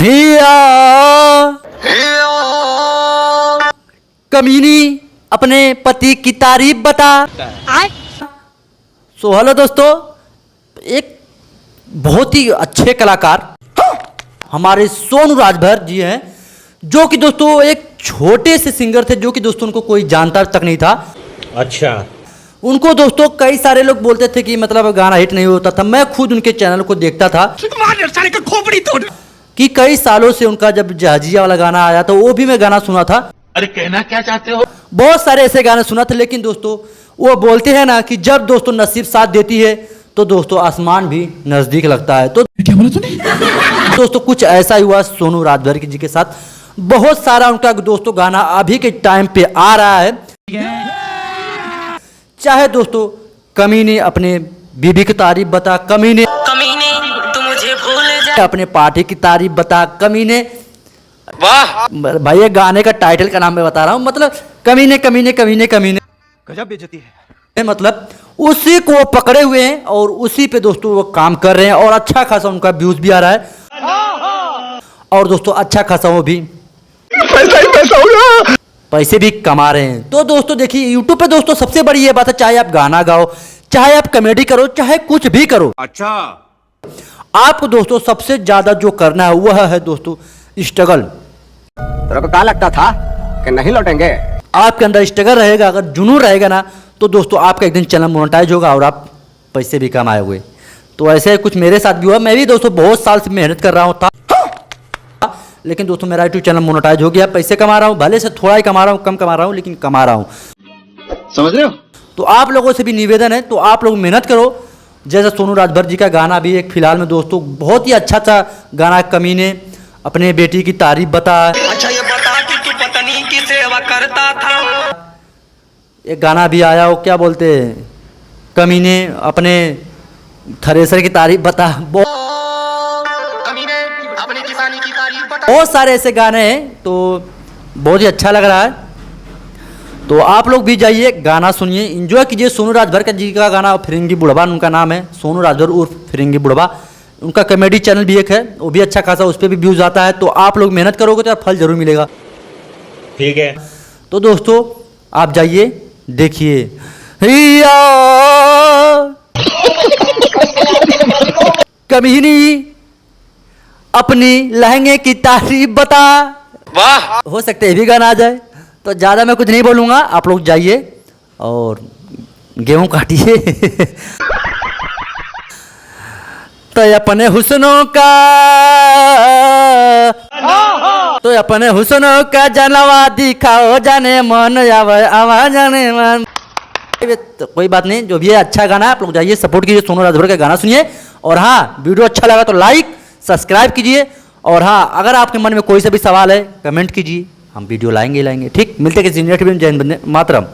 हिया कमीनी अपने पति की तारीफ बता। सो हेलो दोस्तों, एक बहुत ही अच्छे कलाकार हमारे सोनू राजभर जी हैं, जो कि दोस्तों एक छोटे से सिंगर थे, जो कि दोस्तों उनको कोई जानता तक नहीं था। अच्छा, उनको दोस्तों कई सारे लोग बोलते थे कि मतलब गाना हिट नहीं होता था। मैं खुद उनके चैनल को देखता था कि कई सालों से उनका जब जहाजिया वाला गाना आया तो वो भी मैं गाना सुना था। अरे कहना क्या चाहते हो? बहुत सारे ऐसे गाने सुना थे, लेकिन दोस्तों वो बोलते हैं ना कि जब दोस्तों नसीब साथ देती है तो दोस्तों आसमान भी नजदीक लगता है। तो क्या बोला तूने? दोस्तों कुछ ऐसा ही हुआ सोनू राजभर जी के साथ। बहुत सारा उनका दोस्तों गाना अभी के टाइम पे आ रहा है, चाहे दोस्तों कमीने अपने बीबी की तारीफ बता, कमीने तू मुझे भूल जा, अपने पार्टी की तारीफ बता, कमीने। वाह भाई ये गाने का टाइटल का नाम मैं बता रहा हूँ, मतलब कमीने कमीने कमीने कमीने। गजब बेइज्जती है। मतलब उसी को वो पकड़े हुए हैं और उसी पे दोस्तों वो काम कर रहे हैं और अच्छा खासा उनका व्यूज भी आ रहा है और दोस्तों अच्छा खासा वो भी पैसे भी कमा रहे हैं। तो दोस्तों देखिए यूट्यूब पे दोस्तों सबसे बड़ी ये बात है, चाहे आप गाना गाओ, चाहे आप कॉमेडी करो, चाहे कुछ भी करो, अच्छा, आपको दोस्तों सबसे ज्यादा जो करना है वह है दोस्तों स्ट्रगल। तेरे को क्या लगता था कि नहीं लौटेंगे? आपके अंदर स्ट्रगल रहेगा, अगर जुनून रहेगा ना, तो दोस्तों आपका एक दिन चैनल मोनेटाइज होगा और आप पैसे भी कमाए हुए। तो ऐसे कुछ मेरे साथ भी हुआ। मैं भी दोस्तों बहुत साल से मेहनत कर रहा हूँ था, लेकिन दोस्तों मेरा यूट्यूब चैनल मोनेटाइज हो गया, पैसे कमा रहा हूँ, भले से थोड़ा ही कमा रहा हूँ, कम कमा रहा हूँ, लेकिन कमा रहा हूँ। समझ रहे हो? तो आप लोगों से भी निवेदन है, तो आप लोग मेहनत करो। जैसे सोनू राजभर जी का गाना भी एक फिलहाल में दोस्तों बहुत ही अच्छा सा गाना, कमीने अपने बेटी की तारीफ बता। अच्छा ये बता कि तू पत्नी की सेवा करता था। एक गाना भी आया हो, क्या बोलते हैं, कमीने अपने थ्रेसर की तारीफ बता। कमीने अपनी किसानी की तारीफ बता। बहुत सारे ऐसे गाने हैं, तो बहुत ही अच्छा लग रहा है। तो आप लोग भी जाइए, गाना सुनिए, एंजॉय कीजिए। सोनू राजभर का जी का गाना, फिरंगी बुढ़वा उनका नाम है, सोनू राजभर उर्फ फिरंगी बुढ़वा। उनका कॉमेडी चैनल भी एक है, वो भी अच्छा खासा, उस पर भी व्यूज आता है। तो आप लोग मेहनत करोगे तो फल जरूर मिलेगा। ठीक है। तो दोस्तों आप जाइए, देखिए। हिया कमीनी अपनी लहंगे की तारीफ बता। वाह हो सकता है ये भी गाना आ जाए, तो ज़्यादा मैं कुछ नहीं बोलूँगा। आप लोग जाइए और गेहूं काटिए। तो अपने हुस्नों का, तो अपने हुस्नों का जनवा दिखाओ, जाने मन आवे आवाज जाने मन। तो कोई बात नहीं, जो भी है अच्छा गाना है, आप लोग जाइए सपोर्ट कीजिए, सोनू राजभर का गाना सुनिए। और हाँ, वीडियो अच्छा लगा तो लाइक सब्सक्राइब कीजिए। और हाँ, अगर आपके मन में कोई सा भी सवाल है कमेंट कीजिए, हम वीडियो लाएंगे। ठीक, मिलते किसी नेक्स्ट वीडियो में। जय हिंद, वंदे मातरम।